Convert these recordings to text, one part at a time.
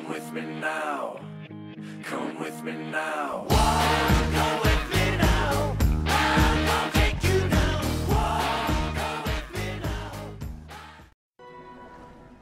with me now. Come with me now. Whoa, come with me now. I'll take you now. Whoa, come with me now.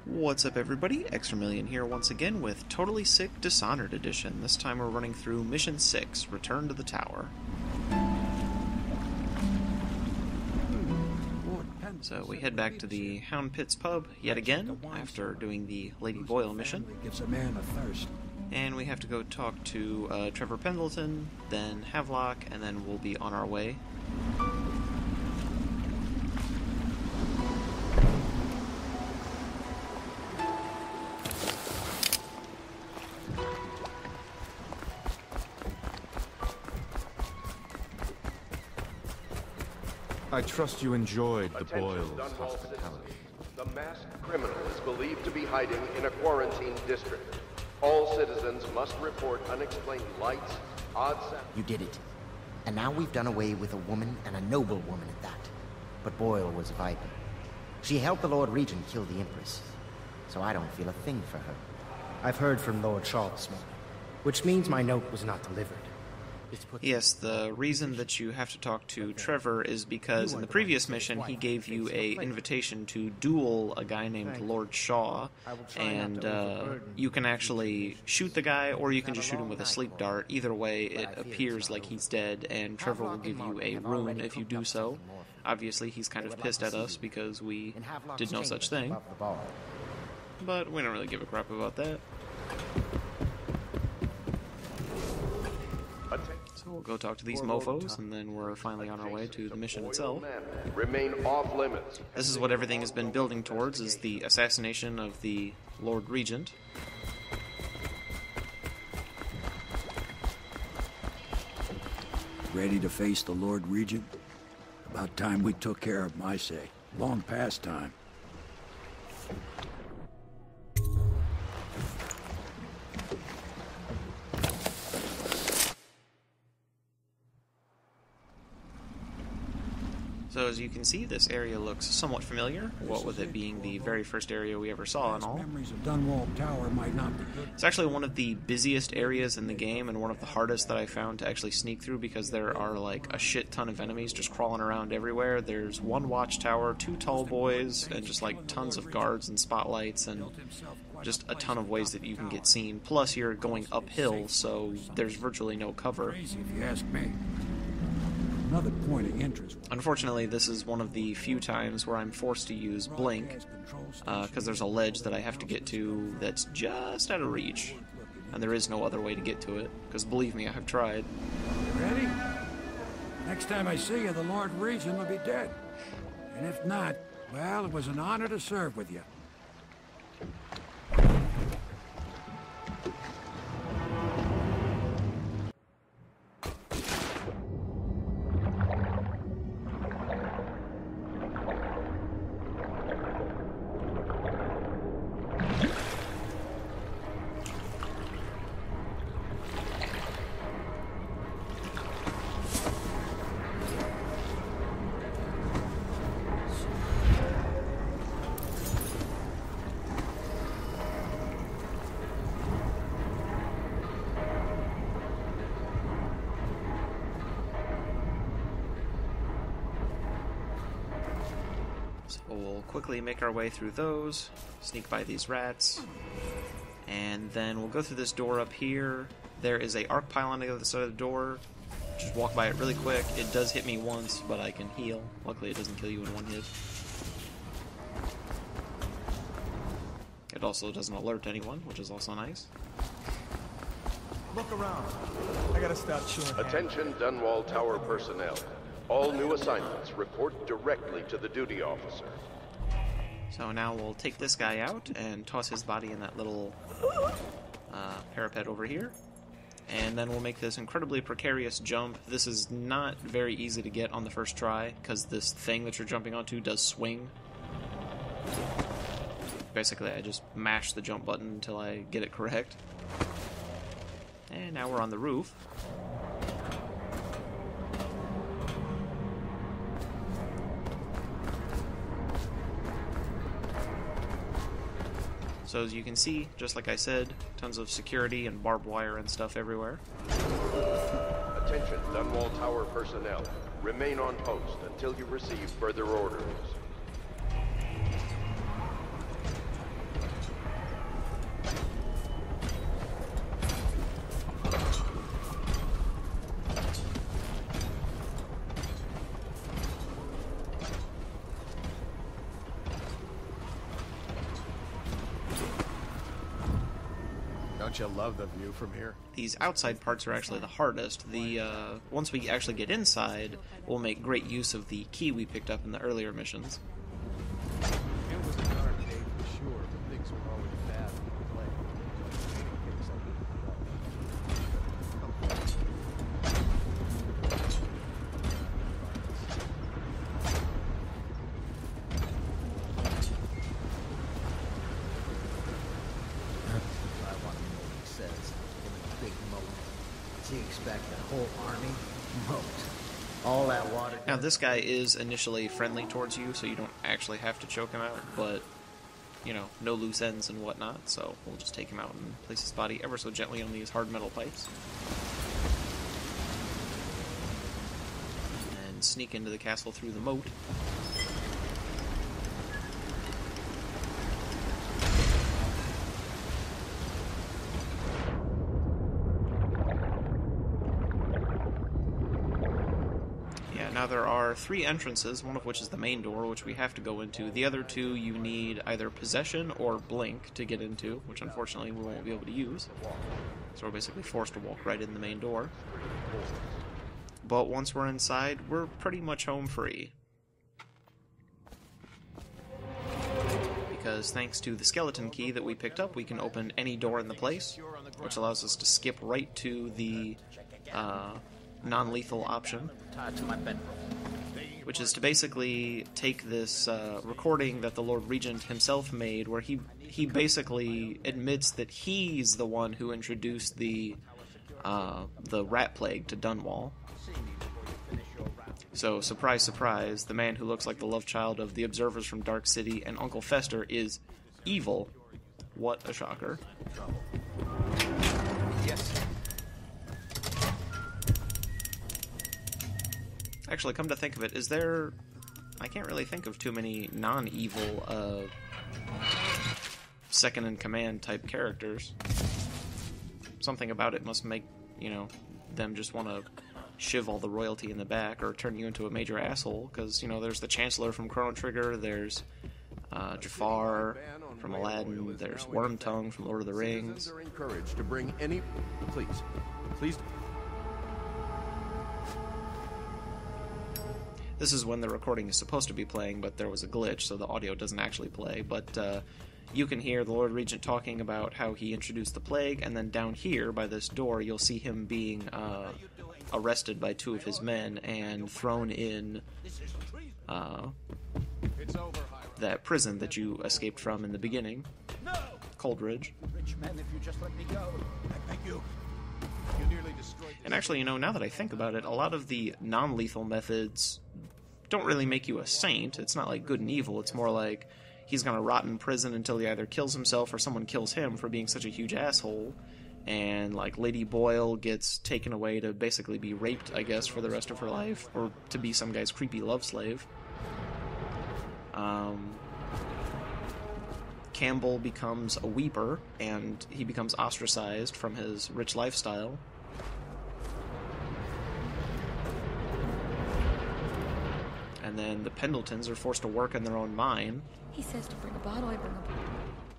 What's up, everybody? Extramillion here once again with Totally Sick Dishonored Edition. This time we're running through Mission 6, Return to the Tower. So we head back to the Hound Pits pub yet again after doing the Lady Boyle mission. Gives a man a thirst. And we have to go talk to Trevor Pendleton, then Havelock, and then we'll be on our way. I trust you enjoyed the Attention, Boyle's Dunwall hospitality. citizens. The masked criminal is believed to be hiding in a quarantine district. All citizens must report unexplained lights, odd sounds. You did it. And now we've done away with a woman, and a noble woman at that. But Boyle was a viper. She helped the Lord Regent kill the Empress. So I don't feel a thing for her. I've heard from Lord Shaw this morning, which means my note was not delivered. Yes, the reason that you have to talk to Trevor is because in the previous mission he gave you a invitation to duel a guy named Lord Shaw, and you can actually shoot the guy or you can just shoot him with a sleep dart. Either way, it appears like he's dead, and Trevor will give you a rune if you do so. Obviously, he's kind of pissed at us because we did no such thing, but we don't really give a crap about that. So we'll go talk to these mofos, and then we're finally on our way to the mission itself. Remain off limits. This is what everything has been building towards, is the assassination of the Lord Regent. Ready to face the Lord Regent? About time we took care of my say. Long past time. So as you can see, this area looks somewhat familiar, what with it being the very first area we ever saw and all. Memories of Dunwall Tower might not be good. It's actually one of the busiest areas in the game and one of the hardest that I found to actually sneak through because there are like a shit ton of enemies just crawling around everywhere. There's one watchtower, 2 tall boys, and just like tons of guards and spotlights and just a ton of ways that you can get seen. Plus you're going uphill, so there's virtually no cover. Crazy if you ask me. Another point of interest. Unfortunately, this is one of the few times where I'm forced to use Blink, because there's a ledge that I have to get to that's just out of reach, and there is no other way to get to it, because believe me, I have tried. Ready? Next time I see you, the Lord Regent will be dead. And if not, well, it was an honor to serve with you. So we'll quickly make our way through those, sneak by these rats, and then we'll go through this door up here. There is a arc pile on the other side of the door. Just walk by it really quick. It does hit me once, but I can heal. Luckily it doesn't kill you in one hit. It also doesn't alert anyone, which is also nice. Look around. I gotta stop chewing. Attention Dunwall Tower personnel. All new assignments report directly to the duty officer. So now we'll take this guy out and toss his body in that little parapet over here. And then we'll make this incredibly precarious jump. This is not very easy to get on the first try, because this thing that you're jumping onto does swing. Basically, I just mash the jump button until I get it correct. And now we're on the roof. So as you can see, just like I said, tons of security and barbed wire and stuff everywhere. Attention, Dunwall Tower personnel. Remain on post until you receive further orders. Don't you love the view from here? These outside parts are actually the hardest. Once we actually get inside, we'll make great use of the key we picked up in the earlier missions. It was a dark day for sure, but things were always bad when you play. Things I You expect the whole army? Moat. All that water... Now this guy is initially friendly towards you, so you don't actually have to choke him out, but, you know, no loose ends and whatnot, so we'll just take him out and place his body ever so gently on these hard metal pipes. And sneak into the castle through the moat. Now there are 3 entrances, one of which is the main door, which we have to go into. The other 2 you need either possession or blink to get into, which unfortunately we won't be able to use. So we're basically forced to walk right in the main door. But once we're inside, we're pretty much home free. Because thanks to the skeleton key that we picked up, we can open any door in the place, which allows us to skip right to the non-lethal option, which is to basically take this recording that the Lord Regent himself made, where he basically admits that he's the one who introduced the rat plague to Dunwall. So, surprise, surprise, the man who looks like the love child of the observers from Dark City and Uncle Fester is evil. What a shocker. Yes. Actually, come to think of it, is there... I can't really think of too many non-evil, second-in-command type characters. Something about it must make, you know, them just want to shiv all the royalty in the back or turn you into a major asshole, because, you know, there's the Chancellor from Chrono Trigger, there's Jafar from Aladdin, there's Wormtongue from Lord of the Rings. Citizens are encouraged to bring any... Please... This is when the recording is supposed to be playing, but there was a glitch, so the audio doesn't actually play. But you can hear the Lord Regent talking about how he introduced the plague, and then down here, by this door, you'll see him being arrested by 2 of his men and thrown in that prison that you escaped from in the beginning, Coldridge. Rich man, if you just let me go. I beg you. And actually, you know, now that I think about it, a lot of the non-lethal methods don't really make you a saint. It's not like good and evil. It's more like he's gonna rot in prison until he either kills himself or someone kills him for being such a huge asshole. And, like, Lady Boyle gets taken away to basically be raped, I guess, for the rest of her life, or to be some guy's creepy love slave. Campbell becomes a weeper, and he becomes ostracized from his rich lifestyle. And then the Pendletons are forced to work in their own mine. He says to bring a bottle, I bring a bottle.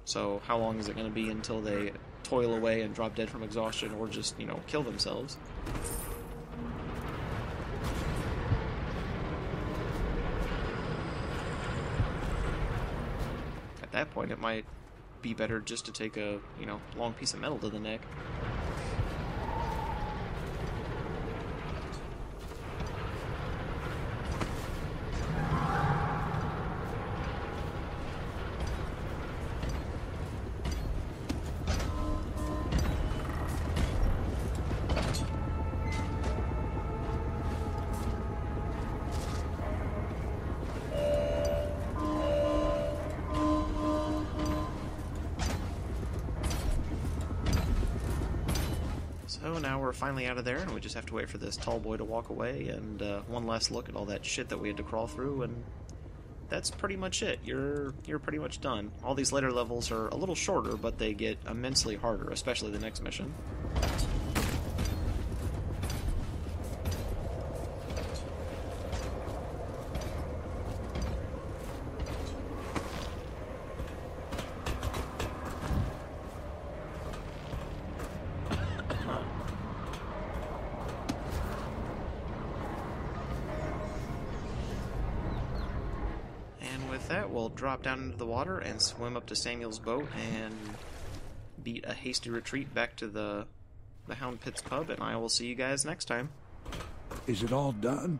So how long is it going to be until they toil away and drop dead from exhaustion, or just, you know, kill themselves? At that point, it might be better just to take a, you know, long piece of metal to the neck. So now we're finally out of there, and we just have to wait for this tall boy to walk away, and one last look at all that shit that we had to crawl through, and that's pretty much it. You're pretty much done. All these later levels are a little shorter, but they get immensely harder, especially the next mission. With that, we'll drop down into the water and swim up to Samuel's boat and beat a hasty retreat back to the Hound Pits pub, and I will see you guys next time. Is it all done?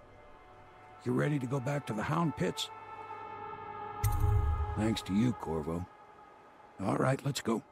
You ready to go back to the Hound Pits? Thanks to you, Corvo. All right, let's go.